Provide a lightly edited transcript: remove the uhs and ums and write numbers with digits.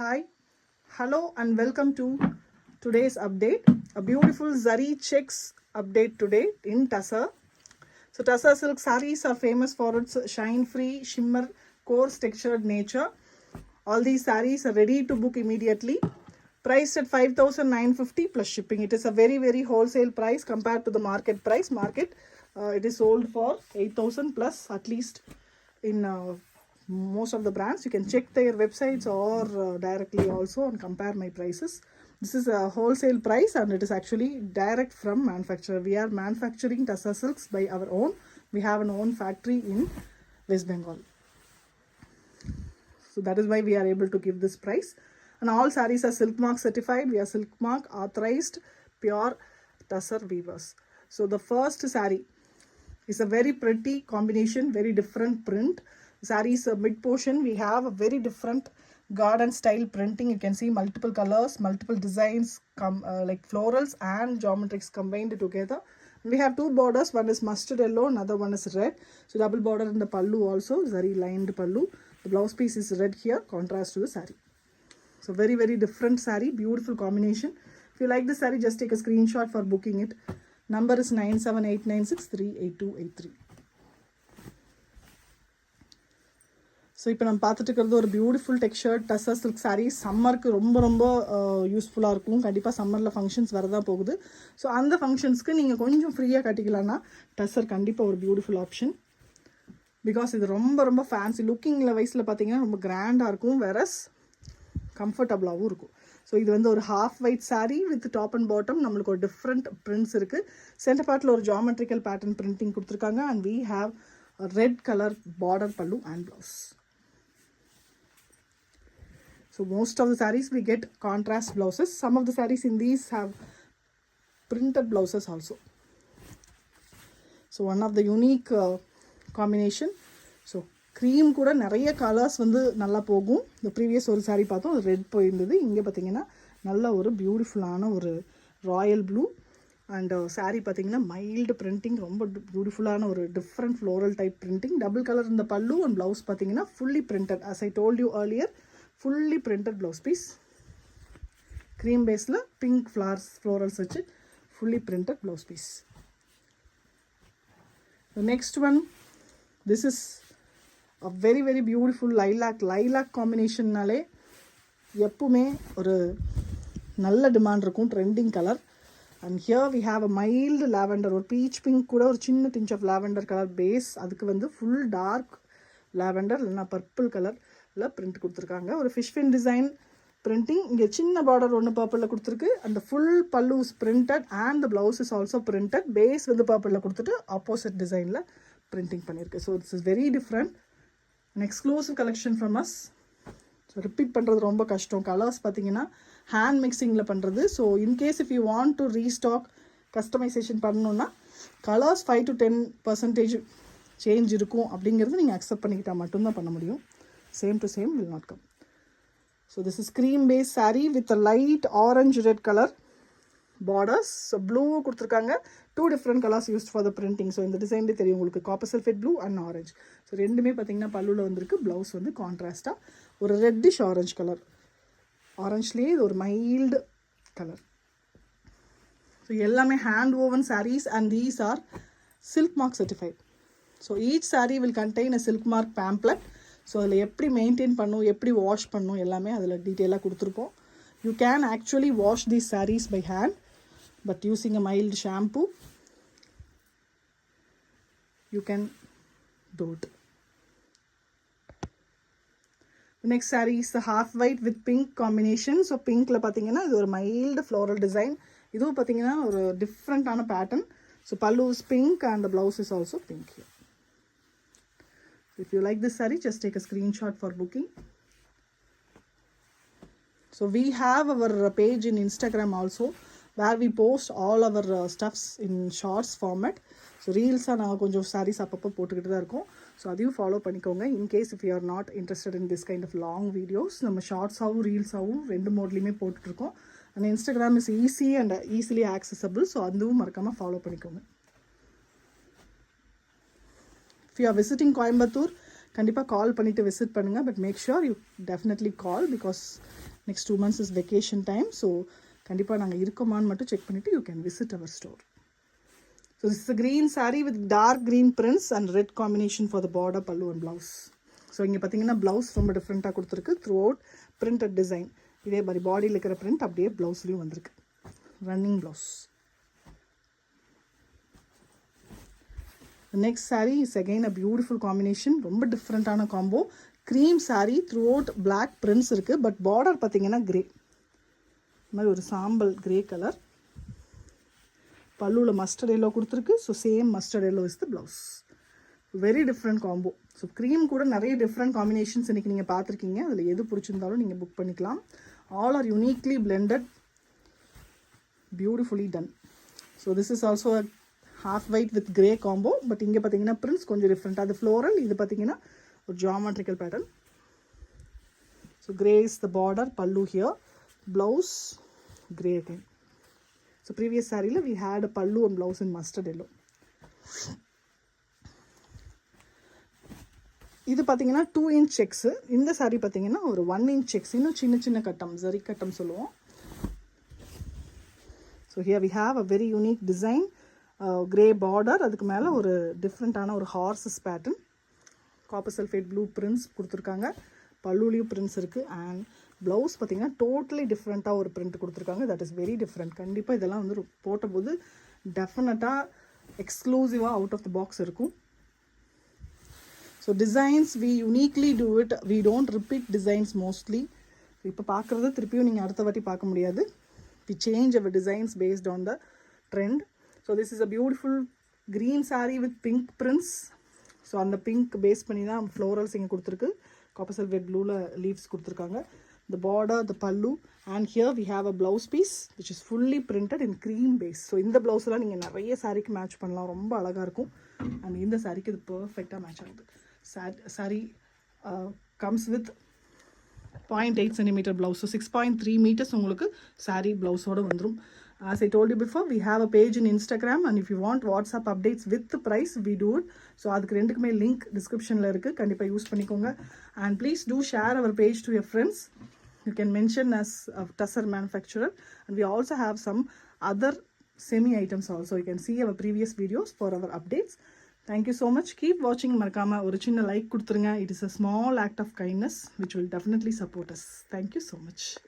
Hi, hello and welcome to today's update. A beautiful Zari checks update today in Tussar. So Tussar silk sarees are famous for its shine-free, shimmer, coarse textured nature. All these sarees are ready to book immediately. Priced at 5,950 plus shipping. It is a very wholesale price compared to the market price. It is sold for 8,000 plus at least in most of the brands. You can check their websites or directly also and compare my prices. This is a wholesale price and it is actually direct from manufacturer. We are manufacturing Tussar silks by our own. We have an own factory in West Bengal. So that is why we are able to give this price. And all sarees are Silk Mark certified. We are Silk Mark authorized pure Tussar weavers. So the first saree is a very pretty combination, very different print. Saree's mid portion, we have a very different garden style printing. You can see multiple colors, multiple designs, like florals and geometrics combined together. We have two borders, one is mustard yellow, another one is red. So double border in the pallu also, zari lined pallu. The blouse piece is red here, contrast to the saree. So very different saree, beautiful combination. If you like this saree, just take a screenshot for booking it. Number is 9789638283. So இப்போ நம்ம பார்த்துட்டு இருக்கிறது ஒரு beautiful டெக்ஸ்சர்ட் tussar silk sari. சம்மருக்கு ரொம்ப யூஸ்ஃபுல்லாக இருக்கும். கண்டிப்பாக சம்மரில் ஃபங்க்ஷன்ஸ் வரதான் போகுது. ஸோ அந்த ஃபங்க்ஷன்ஸ்க்கு நீங்கள் கொஞ்சம் ஃப்ரீயாக கட்டிக்கலாம்னா டஸ்ஸர் கண்டிப்பாக ஒரு பியூட்டிஃபுல் ஆப்ஷன். பிகாஸ் இது ரொம்ப ஃபேன்சி லுக்கிங்கில் வயசில் பார்த்தீங்கன்னா ரொம்ப கிராண்டாக இருக்கும், வெரஸ் கம்ஃபர்டபுளாகவும் இருக்கும். ஸோ இது வந்து ஒரு half white sari with top and bottom. நம்மளுக்கு ஒரு டிஃப்ரெண்ட் பிரிண்ட்ஸ் இருக்குது. சென்டர் பார்ட்டில் ஒரு ஜாமெட்ரிக்கல் பேட்டர்ன் பிரிண்டிங் கொடுத்துருக்காங்க. And we have red colour border pallu and blouse. So most of the sarees we get contrast blouses. Some of the sarees in these have printed blouses also. So one of the unique combination. So cream கூட நிறைய colours வந்து நல்லா போகும். இந்த previous ஒரு சாரீ பார்த்தோம், அது red போயிருந்தது. இங்கே பார்த்தீங்கன்னா நல்ல ஒரு பியூட்டிஃபுல்லான ஒரு ராயல் ப்ளூ அண்ட் சாரீ பார்த்தீங்கன்னா மைல்டு பிரிண்டிங், ரொம்ப பியூட்டிஃபுல்லான ஒரு different floral type printing. Double colour இந்த பல்லு அண்ட் ப்ளவுஸ் பார்த்தீங்கன்னா fully printed. as I told you earlier, fully printed blouse piece. Cream base la pink florals vechu fully printed blouse piece. The next one, this is a very beautiful lilac combination nale eppume oru nalla demand irukum, trending color. And here we have a mild lavender or peach pink kuda or chinna tinge of lavender color base. adukku vandu full dark lavender illana purple color print கொடுத்துருக்காங்க. ஒரு fish fin design printing. இங்கே சின்ன border ஒன்று பர்பிளில் கொடுத்துருக்கு. அந்த full pallu is printed and the blouse is also printed. Base வந்து பர்பிளில் கொடுத்துட்டு ஆப்போசிட் டிசைனில் பிரிண்டிங் பண்ணியிருக்கு. So this is very different and exclusive collection from us. So repeat பண்ணுறது ரொம்ப கஷ்டம். கலர்ஸ் பார்த்தீங்கன்னா ஹேண்ட் மிக்சிங்கில் பண்ணுறது. So in case if you want to restock customisation பண்ணணுன்னா கலர்ஸ் 5 to 10% சேஞ்ச் இருக்கும் அப்படிங்கிறது நீங்கள் அக்செப்ட் பண்ணிக்கிட்டால் மட்டும்தான் பண்ண முடியும். Same to same will not come. So this is cream based saree with a light orange red color borders. So blue கொடுத்துருக்காங்க. 2 different colors used for the printing. So இந்த டிசைன்லேயே தெரியும் உங்களுக்கு, copper sulphate blue and orange. So ரெண்டுமே பார்த்தீங்கன்னா பல்லுவில் வந்திருக்கு. Blouse வந்து கான்ட்ராஸ்டாக ஒரு reddish orange colour. ஆரஞ்ச்லேயே இது ஒரு மைல்டு கலர். ஸோ எல்லாமே hand oven sarees and these are Silk Mark certified. So each saree will contain a Silk Mark pamphlet. So அதில் எப்படி மெயின்டைன் பண்ணும், எப்படி வாஷ் பண்ணும் எல்லாமே அதில் டீட்டெயிலாக கொடுத்துருப்போம். You can actually wash these saris by hand but using a mild shampoo you can do it. Next sari is the half white with pink combination. So பிங்க்கில் பார்த்தீங்கன்னா இது ஒரு மைல்டு ஃப்ளோரல் டிசைன். இதுவும் பார்த்தீங்கன்னா ஒரு டிஃப்ரெண்ட்டான பேட்டர்ன். ஸோ பல்லு is pink and the blouse is also pink. If you like this saree, just take a screenshot for booking. So we have our page in Instagram also where we post all our stuffs in shorts format. So reels are now konjam sarees appappo potukittu da irukom. So adiyum follow பண்ணிக்கோங்க. In case if you are not interested in this kind of long videos, நம்ம shorts ஆவும் reels ஆவும் ரெண்டு மோட்லயுமே போட்டுட்டு இருக்கோம். And Instagram is easy and easily accessible. So அதுவும் மறக்காம follow பண்ணிக்கோங்க. If you are visiting Coimbatore, கண்டிப்பாக கால் பண்ணிவிட்டு விசிட் பண்ணுங்கள். But make sure you definitely call because next 2 months is vacation time, so கண்டிப்பாக நாங்கள் இருக்கோமான்னு மட்டும் செக் பண்ணிவிட்டு you can visit our store. So this is a green saree with dark green prints and red combination for the border, pallu and blouse. So இங்கே பார்த்தீங்கன்னா blouse ரொம்ப டிஃப்ரெண்ட்டாக கொடுத்துருக்கு, through out printed design. இதே மாதிரி பாடியில் இருக்கிற பிரிண்ட் அப்படியே ப்ளவுஸ்லேயும் வந்திருக்கு, running blouse. Next saree is again a beautiful combination, ரொம்ப டிஃப்ரெண்ட்டான combo. Cream saree through black prints இருக்குது, பட் பார்டர் பார்த்தீங்கன்னா கிரே, இந்த மாதிரி ஒரு சாம்பல் கிரே கலர். பல்லுவில் மஸ்டர்ட் எல்லோ கொடுத்துருக்கு. So same mustard yellow is the blouse. Very different combo. So cream கூட நிறைய டிஃப்ரெண்ட் காம்பினேஷன்ஸ் இன்றைக்கி நீங்கள் பார்த்துருக்கீங்க. அதில் எது பிடிச்சிருந்தாலும் நீங்கள் புக் பண்ணிக்கலாம். All are uniquely blended, beautifully done. So this is also a half white with grey combo, but இங்கே பார்த்தீங்கன்னா பிரிண்ட்ஸ் கொஞ்சம் டிஃப்ரெண்ட். அது ஃப்ளோரல், இது பார்த்தீங்கன்னா ஒரு geometrical pattern. So grey is the border, pallu here, blouse grey again. So previous சாரியில் we had a pallu and blouse in mustard yellow. இது பார்த்தீங்கன்னா 2 inch செக்ஸு. இந்த சாரீ பார்த்தீங்கன்னா ஒரு 1 inch செக்ஸ், இன்னும் சின்ன சின்ன கட்டம், ஜரி கட்டம் சொல்லுவோம். So here we have a very unique design, grey border, அதுக்கு மேலே ஒரு டிஃப்ரெண்ட்டான ஒரு horses pattern, copper sulphate blue prints கொடுத்துருக்காங்க. பல்லுலேயும் பிரிண்ட்ஸ் இருக்குது. அண்ட் ப்ளவுஸ் பார்த்தீங்கன்னா டோட்டலி டிஃப்ரெண்ட்டாக ஒரு பிரிண்ட் கொடுத்துருக்காங்க. That is very different. கண்டிப்பாக இதெல்லாம் வந்து போட்டபோது டெஃபினட்டாக எக்ஸ்க்ளூசிவாக அவுட் ஆஃப் த பாக்ஸ் இருக்கும். So designs we uniquely do it, we don't repeat designs mostly. இப்போ பார்க்குறத திருப்பியும் நீங்கள் அடுத்த வாட்டி பார்க்க முடியாது. We change our designs based on the trend. So this is a beautiful green saree with pink prints. ஸோ அந்த பிங்க் பேஸ் பண்ணி தான் ஃப்ளோரல்ஸ் இங்கே கொடுத்துருக்கு. காப்பர் சல்ஃபேட் ப்ளூவில் லீவ்ஸ் கொடுத்துருக்காங்க. த border, the pallu, and here we have a blouse piece which is fully printed in cream base. So இந்த ப்ளவுஸ்லாம் நீங்கள் நிறைய சாரீக்கு மேட்ச் பண்ணலாம், ரொம்ப அழகாக இருக்கும். அண்ட் இந்த சாரீக்கு இது பர்ஃபெக்டாக மேட்ச் ஆகுது. saree comes with 0.8 cm blouse. So 6.3 meters உங்களுக்கு saree ப்ளவுஸோடு வந்துடும். As I told you before, we have a page in Instagram, and if you want WhatsApp updates with the price, we do it. So அதுக்கு ரெண்டுக்குமே link டிஸ்கிரிப்ஷனில் இருக்குது, கண்டிப்பாக use பண்ணிக்கோங்க. And please do share our page to your friends. You can mention as a Tussar manufacturer, and we also have some other semi items also. You can see our previous videos for our updates. Thank you so much. Keep watching. மறக்காம ஒரு சின்ன like கொடுத்துருங்க. It is a small act of kindness which will definitely support us. Thank you so much.